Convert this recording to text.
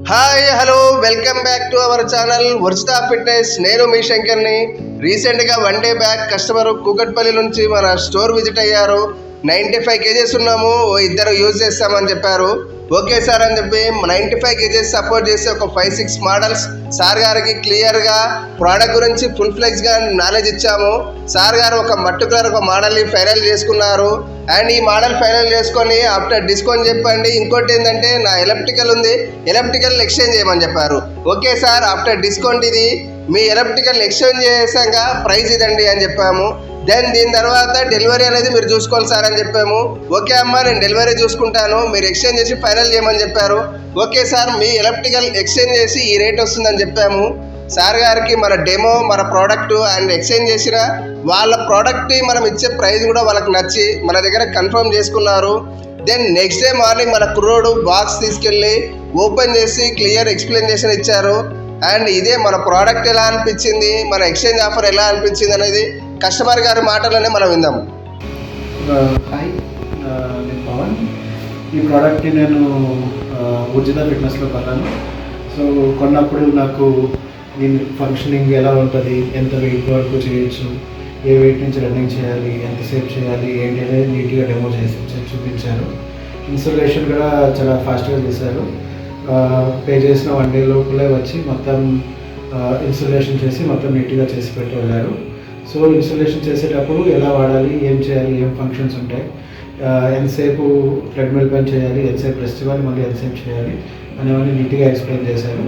Hi hello welcome back to our channel Varshitha fitness. నేను మీ శంకర్ని. రీసెంట్గా 1 డే బ్యాక్ కస్టమర్ కూకట్పల్లి నుంచి మన స్టోర్ విజిట్ అయ్యారు. 95 కేజెస్ ఉన్నాము, ఇద్దరు యూజ్ చేస్తామని చెప్పారు. ఓకే సార్ అని చెప్పి 95 కేజెస్ సపోర్ట్ చేసి ఒక 5-6 మోడల్స్ సార్ గారికి క్లియర్గా ప్రోడక్ట్ గురించి ఫుల్ ఫ్లెక్స్గా నాలెడ్జ్ ఇచ్చాము. సార్ గారు ఒక మట్టుకులర్ ఒక మోడల్ని ఫైనల్ చేసుకున్నారు. అండ్ ఈ మోడల్ ఫైనల్ చేసుకొని ఆఫ్టర్ డిస్కౌంట్ చెప్పండి. ఇంకోటి ఏంటంటే నా ఎలక్ట్రికల్ ఉంది, ఎలక్ట్రికల్ ఎక్స్చేంజ్ చేయమని చెప్పారు. ఓకే సార్ ఆఫ్టర్ డిస్కౌంట్ ఇది మీ ఎలక్ట్రికల్ ఎక్స్చేంజ్ చేసాక ప్రైస్ ఇదండి అని చెప్పాము. దెన్ దీని తర్వాత డెలివరీ అనేది మీరు చూసుకోవాలి సార్ అని చెప్పాము. ఓకే అమ్మా నేను డెలివరీ చూసుకుంటాను, మీరు ఎక్స్చేంజ్ చేసి ఫైనల్ చేయమని చెప్పారు. ఓకే సార్ మీ ఎలక్ట్రికల్ ఎక్స్చేంజ్ చేసి ఈ రేట్ వస్తుందని చెప్పాము. సార్ గారికి మన డెమో మన ప్రోడక్ట్ అండ్ ఎక్స్చేంజ్ చేసిన వాళ్ళ ప్రోడక్ట్ మనం ఇచ్చే ప్రైస్ కూడా వాళ్ళకి నచ్చి మన దగ్గర కన్ఫర్మ్ చేసుకున్నారు. దెన్ నెక్స్ట్ డే మార్నింగ్ మన కుర్రోడు బాక్స్ తీసుకెళ్ళి ఓపెన్ చేసి క్లియర్ ఎక్స్ప్లెనేషన్ ఇచ్చారు. అండ్ ఇదే మన ప్రోడక్ట్ ఎలా అనిపించింది, మన ఎక్స్చేంజ్ ఆఫర్ ఎలా అనిపించింది అనేది కస్టమర్ గారి మాటలోనే మనం విందాము. హాయ్, నేను పవన్. ఈ ప్రోడక్ట్ని నేను వర్షితా ఫిట్నెస్లో కొన్నాను. సో కొన్నప్పుడు నాకు దీని ఫంక్షనింగ్ ఎలా ఉంటుంది, ఎంత వెయిట్ వరకు చేయొచ్చు, ఏ వెయిట్ నుంచి రన్నింగ్ చేయాలి, ఎంతసేపు చేయాలి ఏంటి అనేది నీట్గా డెమో చేసి చూపించారు. ఇన్స్టాలేషన్ కూడా చాలా ఫాస్ట్గా చేశారు. పే చేసిన 1 డే లోపలే వచ్చి మొత్తం ఇన్స్టాలేషన్ చేసి మొత్తం నీట్గా చేసి పెట్టి వెళ్ళారు. సో ఇన్స్టాలేషన్ చేసేటప్పుడు ఎలా వాడాలి, ఏం చేయాలి, ఏం ఫంక్షన్స్ ఉంటాయి, ఎంతసేపు ట్రెడ్మిల్ పైన చేయాలి, ఎంతసేపు రెస్ట్ ఇవ్వాలి, మళ్ళీ ఎంతసేపు చేయాలి అనేవన్నీ నీట్గా ఎక్స్ప్లెయిన్ చేశారు.